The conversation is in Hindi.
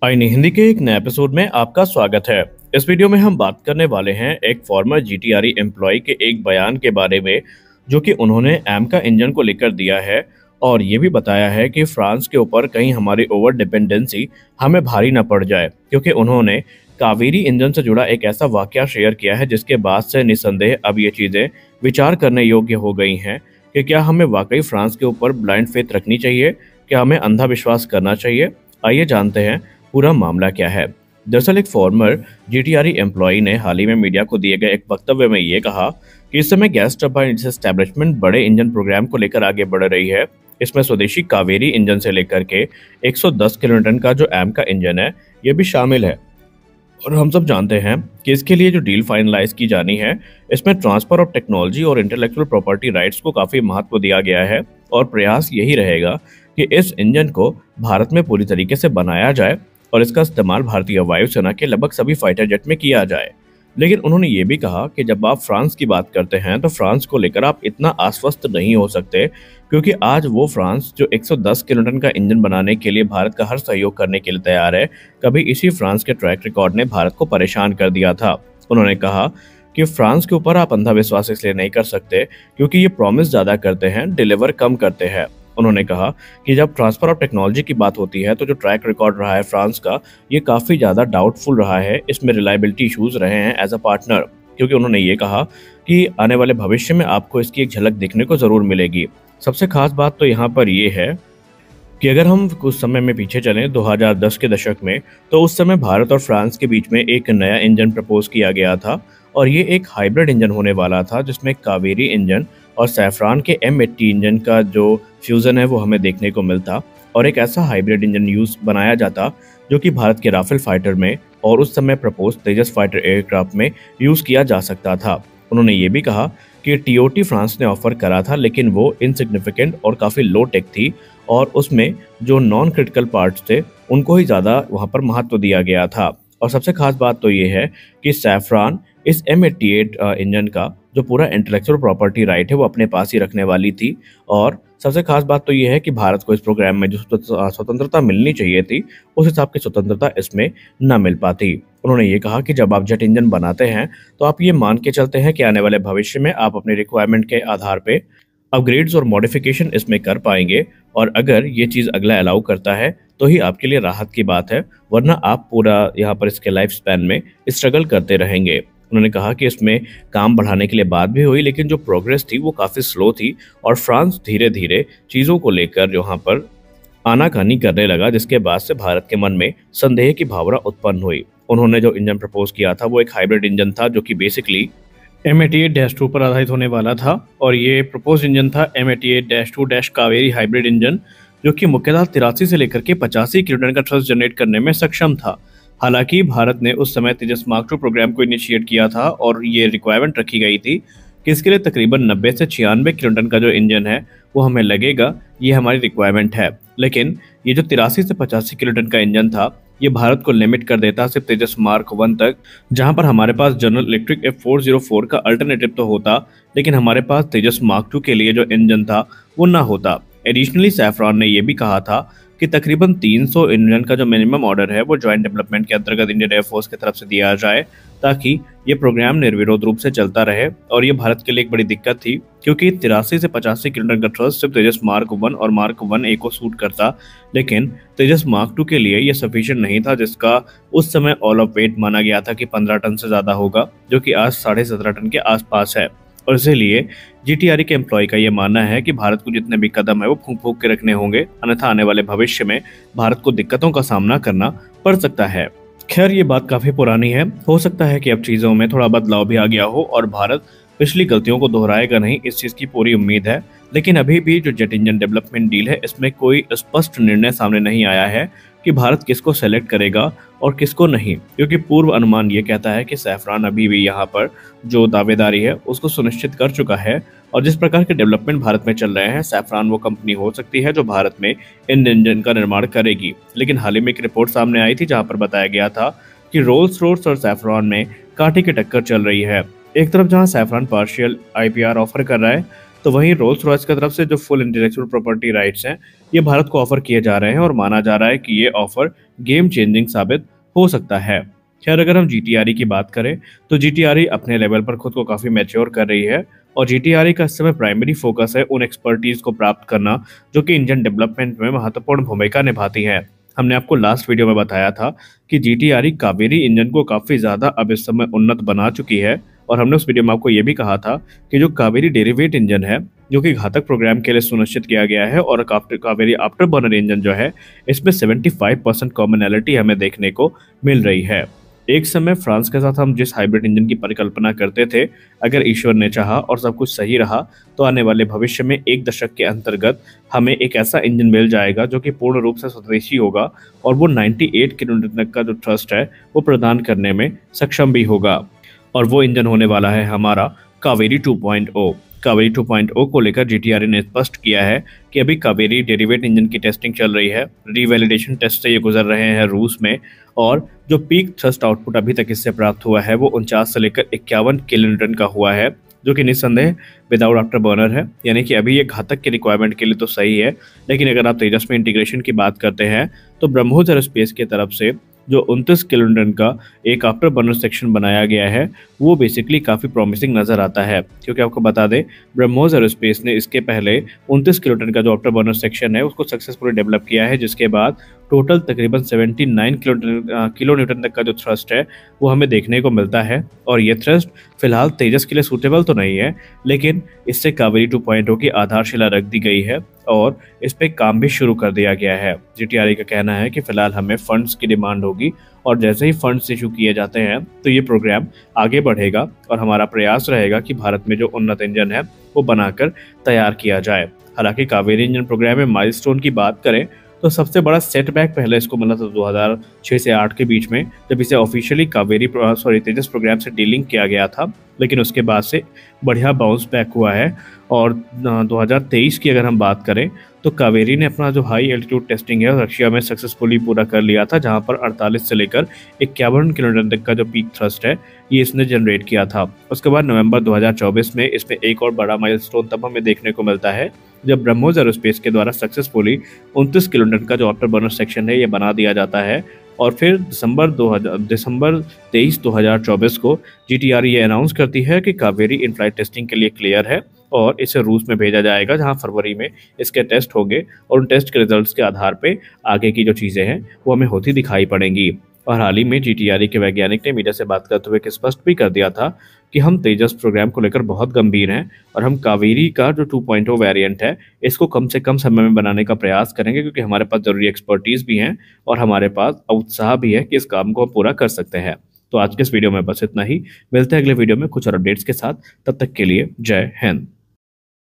आईनी हिंदी के एक नए एपिसोड में आपका स्वागत है। इस वीडियो में हम बात करने वाले हैं एक फॉर्मर जीटीआरई एम्प्लॉय के एक बयान के बारे में, जो कि उन्होंने एमका इंजन को लेकर दिया है और ये भी बताया है कि फ्रांस के ऊपर कहीं हमारी ओवर डिपेंडेंसी हमें भारी न पड़ जाए, क्योंकि उन्होंने कावेरी इंजन से जुड़ा एक ऐसा वाकया शेयर किया है जिसके बाद से निस्संदेह अब ये चीज़ें विचार करने योग्य हो गई हैं कि क्या हमें वाकई फ्रांस के ऊपर ब्लाइंड फेथ रखनी चाहिए, क्या हमें अंधा विश्वास करना चाहिए। आइए जानते हैं पूरा मामला क्या है। दरअसल एक फॉर्मर जीटीआरई एम्प्लॉई ने हाल ही में मीडिया को दिए गए एक वक्तव्य में ये कहा कि इस समय गैस टरबाइन एस्टैब्लिशमेंट बड़े इंजन प्रोग्राम को लेकर आगे बढ़ रही है। इसमें स्वदेशी कावेरी इंजन से लेकर के 110 किलोटन का जो एम का इंजन है ये भी शामिल है। और हम सब जानते हैं कि इसके लिए जो डील फाइनलाइज की जानी है, इसमें ट्रांसफर ऑफ टेक्नोलॉजी और इंटेलेक्चुअल प्रॉपर्टी राइट्स को काफ़ी महत्व दिया गया है और प्रयास यही रहेगा कि इस इंजन को भारत में पूरी तरीके से बनाया जाए और इसका इस्तेमाल भारतीय वायुसेना के लगभग सभी फाइटर जेट में किया जाए। लेकिन उन्होंने ये भी कहा कि जब आप फ्रांस की बात करते हैं तो फ्रांस को लेकर आप इतना आश्वस्त नहीं हो सकते, क्योंकि आज वो फ्रांस जो 110 किलोटन का इंजन बनाने के लिए भारत का हर सहयोग करने के लिए तैयार है, कभी इसी फ्रांस के ट्रैक रिकॉर्ड ने भारत को परेशान कर दिया था। उन्होंने कहा कि फ्रांस के ऊपर आप अंधा विश्वास इसलिए नहीं कर सकते क्योंकि ये प्रॉमिस ज़्यादा करते हैं, डिलीवर कम करते हैं। उन्होंने कहा कि जब ट्रांसफर ऑफ टेक्नोलॉजी की बात होती है तो जो ट्रैक रिकॉर्ड रहा है फ्रांस का, ये काफ़ी ज़्यादा डाउटफुल रहा है, इसमें रिलायबिलिटी इशूज़ रहे हैं एज अ पार्टनर। क्योंकि उन्होंने ये कहा कि आने वाले भविष्य में आपको इसकी एक झलक देखने को ज़रूर मिलेगी। सबसे खास बात तो यहाँ पर ये है कि अगर हम कुछ समय में पीछे चलें 2010 के दशक में, तो उस समय भारत और फ्रांस के बीच में एक नया इंजन प्रपोज किया गया था और ये एक हाइब्रिड इंजन होने वाला था जिसमें कावेरी इंजन और सैफरान के M80 इंजन का जो फ्यूज़न है वो हमें देखने को मिलता और एक ऐसा हाइब्रिड इंजन बनाया जाता जो कि भारत के राफेल फाइटर में और उस समय प्रपोज तेजस फाइटर एयरक्राफ्ट में यूज़ किया जा सकता था। उन्होंने ये भी कहा कि टीओटी फ्रांस ने ऑफर करा था, लेकिन वो इनसिग्निफिकेंट और काफ़ी लो टेक थी और उसमें जो नॉन क्रिटिकल पार्ट्स थे उनको ही ज़्यादा वहाँ पर महत्व दिया गया था। और सबसे खास बात तो ये है कि सैफरान इस M88 इंजन का जो पूरा इंटेलेक्चुअल प्रॉपर्टी राइट है वो अपने पास ही रखने वाली थी। और सबसे खास बात तो ये है कि भारत को इस प्रोग्राम में जो स्वतंत्रता मिलनी चाहिए थी, उस हिसाब की स्वतंत्रता इसमें न मिल पाती। उन्होंने ये कहा कि जब आप जेट इंजन बनाते हैं तो आप ये मान के चलते हैं कि आने वाले भविष्य में आप अपनी रिक्वायरमेंट के आधार पे अपग्रेड्स और मॉडिफिकेशन इसमें कर पाएंगे, और अगर ये चीज़ अगला अलाउ करता है तो ही आपके लिए राहत की बात है, वरना आप पूरा यहाँ पर इसके लाइफ स्पैन में स्ट्रगल करते रहेंगे। उन्होंने कहा कि इसमें काम बढ़ाने के लिए बात भी हुई, लेकिन जो प्रोग्रेस थी वो काफ़ी स्लो थी और फ्रांस धीरे धीरे चीज़ों को लेकर यहाँ पर आनाकानी करने लगा, जिसके बाद से भारत के मन में संदेह की भावना उत्पन्न हुई। उन्होंने जो इंजन प्रपोज किया था वो एक हाइब्रिड इंजन था जो कि बेसिकली M88-2 पर आधारित होने वाला था और ये प्रपोज इंजन था M88-2 कावेरी हाइब्रिड इंजन, जो कि मुख्यतः 83 से लेकर के 85 किलोटन का थ्रस्ट जनरेट करने में सक्षम था। हालांकि भारत ने उस समय तेजस मार्क 2 प्रोग्राम को इनिशिएट किया था और ये रिक्वायरमेंट रखी गई थी कि इसके लिए तकरीबन 90 से 96 किलोटन का जो इंजन है वो हमें लगेगा, ये हमारी रिक्वायरमेंट है। लेकिन ये जो 83 से 85 किलोटन का इंजन था ये भारत को लिमिट कर देता सिर्फ तेजस मार्क 1 तक, जहां पर हमारे पास जनरल इलेक्ट्रिक F404 का अल्टरनेटिव तो होता, लेकिन हमारे पास तेजस मार्क 2 के लिए जो इंजन था वो ना होता। एडिशनली सैफरान ने यह भी कहा था कि तकरीबन 300 इंजन का जो मिनिमम ऑर्डर है वो जॉइंट डेवलपमेंट के अंतर्गत इंडियन एयरफोर्स की तरफ से दिया जाए, ताकि ये प्रोग्राम निर्विरोध रूप से चलता रहे। और ये भारत के लिए एक बड़ी दिक्कत थी क्योंकि 83 से 85 किलोटन का थ्रस्ट सिर्फ तेजस मार्क 1 और मार्क 1A को सूट करता, लेकिन तेजस मार्क 2 के लिए ये सफिशिएंट नहीं था, जिसका उस समय ऑल ऑफ वेट माना गया था कि 15 टन से ज़्यादा होगा, जो कि आज 17.5 टन के आसपास है। और इसीलिए जीटीआरई के एम्प्लॉय का ये मानना है कि भारत को जितने भी कदम है वो फूंक फूंक के रखने होंगे, अन्यथा आने वाले भविष्य में भारत को दिक्कतों का सामना करना पड़ सकता है। खैर ये बात काफ़ी पुरानी है, हो सकता है कि अब चीज़ों में थोड़ा बदलाव भी आ गया हो और भारत पिछली गलतियों को दोहराएगा नहीं, इस चीज़ की पूरी उम्मीद है। लेकिन अभी भी जो जेट इंजन डेवलपमेंट डील है इसमें कोई स्पष्ट निर्णय सामने नहीं आया है कि भारत किसको सेलेक्ट करेगा और किसको नहीं, क्योंकि पूर्व अनुमान ये कहता है कि सैफरान अभी भी यहाँ पर जो दावेदारी है उसको सुनिश्चित कर चुका है। और जिस प्रकार के डेवलपमेंट भारत में चल रहे हैं, सैफरान वो कंपनी हो सकती है जो भारत में इन इंजन का निर्माण करेगी। लेकिन हाल ही में एक रिपोर्ट सामने आई थी जहाँ पर बताया गया था कि रोल्स रॉयस और सैफरान में कांटे की टक्कर चल रही है। एक तरफ जहाँ सैफरान पार्शियल IPR ऑफर कर रहा है, तो वहीं रोल्स रॉयस की तरफ से जो फुल इंटेलेक्चुअल प्रॉपर्टी राइट्स हैं ये भारत को ऑफर किए जा रहे हैं और माना जा रहा है कि ये ऑफर गेम चेंजिंग साबित हो सकता है। खैर, अगर हम जीटीआरई की बात करें तो जीटीआरई अपने लेवल पर खुद को काफ़ी मैच्योर कर रही है और जीटीआरई का इस समय प्राइमरी फोकस है उन एक्सपर्टीज को प्राप्त करना जो कि इंजन डेवलपमेंट में महत्वपूर्ण भूमिका निभाती हैं। हमने आपको लास्ट वीडियो में बताया था कि जीटीआरई कावेरी इंजन को काफ़ी ज़्यादा अब इस समय उन्नत बना चुकी है और हमने उस वीडियो में आपको ये भी कहा था कि जो कावेरी डेरिवेट इंजन है जो कि घातक प्रोग्राम के लिए सुनिश्चित किया गया है और कावेरी आफ्टर बर्नर इंजन जो है इसमें 75% कॉमनैलिटी हमें देखने को मिल रही है। एक समय फ्रांस के साथ हम जिस हाइब्रिड इंजन की परिकल्पना करते थे, अगर ईश्वर ने चाहा और सब कुछ सही रहा तो आने वाले भविष्य में 1 दशक के अंतर्गत हमें एक ऐसा इंजन मिल जाएगा जो कि पूर्ण रूप से स्वदेशी होगा और वो 98 किलोमीटर तक का जो थ्रस्ट है वो प्रदान करने में सक्षम भी होगा। और वो इंजन होने वाला है हमारा कावेरी 2.0। कावेरी 2.0 को लेकर जीटीआरई ने स्पष्ट किया है कि अभी कावेरी डेरिवेट इंजन की टेस्टिंग चल रही है, रिवैलिडेशन टेस्ट से ये गुजर रहे हैं रूस में और जो पीक थ्रस्ट आउटपुट अभी तक इससे प्राप्त हुआ है वो 49 से लेकर 51 किलोन्यूटन का हुआ है, जो कि निस्संदेह विदाउट आफ्टर बर्नर है। यानी कि अभी ये घातक की रिक्वायरमेंट के लिए तो सही है, लेकिन अगर आप तेजस में इंटीग्रेशन की बात करते हैं तो ब्रह्मोस एरोस्पेस की तरफ से जो 29 किलोन्यूटन का एक आफ्टर बर्नर सेक्शन बनाया गया है वो बेसिकली काफ़ी प्रॉमिसिंग नज़र आता है, क्योंकि आपको बता दें ब्रह्मोस एरोस्पेस ने इसके पहले 29 किलोन्यूटन का जो आफ्टर बर्नर सेक्शन है उसको सक्सेसफुली डेवलप किया है, जिसके बाद टोटल तकरीबन 79 किलोन्यूटन तक का जो थ्रस्ट है वो हमें देखने को मिलता है। और ये थ्रस्ट फिलहाल तेजस के लिए सूटेबल तो नहीं है, लेकिन इससे कावेरी 2.0 की आधारशिला रख दी गई है और इस पे काम भी शुरू कर दिया गया है। जीटीआरई का कहना है कि फिलहाल हमें फंड्स की डिमांड होगी और जैसे ही फंड्स इशू किए जाते हैं तो ये प्रोग्राम आगे बढ़ेगा और हमारा प्रयास रहेगा कि भारत में जो उन्नत इंजन है वो बनाकर तैयार किया जाए। हालांकि कावेरी इंजन प्रोग्राम में माइलस्टोन की बात करें तो सबसे बड़ा सेटबैक पहले इसको मिला था 2006 से 8 के बीच में, जब इसे ऑफिशियली तेजस प्रोग्राम से डीलिंक किया गया था, लेकिन उसके बाद से बढ़िया बाउंस बैक हुआ है। और 2023 की अगर हम बात करें तो कावेरी ने अपना जो हाई एल्टीट्यूड टेस्टिंग है रशिया में सक्सेसफुली पूरा कर लिया था, जहां पर 48 से लेकर 51 किलोमीटर तक का जो पीक थ्रस्ट है ये इसने जनरेट किया था। उसके बाद नवंबर 2024 में इसमें एक और बड़ा माइलस्टोन तब हमें देखने को मिलता है जब ब्रह्मोस एरोस्पेस के द्वारा सक्सेसफुली 29 किलोमीटर का जो आफ्टर बर्नर सेक्शन है ये बना दिया जाता है। और फिर दिसंबर 23 2024 को जीटीआरई ये अनाउंस करती है कि कावेरी इन फ्लाइट टेस्टिंग के लिए क्लियर है और इसे रूस में भेजा जाएगा, जहां फरवरी में इसके टेस्ट होंगे और उन टेस्ट के रिजल्ट्स के आधार पे आगे की जो चीज़ें हैं वो हमें होती दिखाई पड़ेंगी। और हाल ही में जीटीआरई के वैज्ञानिक ने मीडिया से बात करते हुए स्पष्ट भी कर दिया था कि हम तेजस प्रोग्राम को लेकर बहुत गंभीर हैं और हम कावेरी का जो 2.0 वेरिएंट है इसको कम से कम समय में बनाने का प्रयास करेंगे, क्योंकि हमारे पास जरूरी एक्सपर्टीज भी हैं और हमारे पास उत्साह भी है कि इस काम को हम पूरा कर सकते हैं। तो आज के इस वीडियो में बस इतना ही, मिलते हैं अगले वीडियो में कुछ और अपडेट्स के साथ। तब तक के लिए जय हिंद।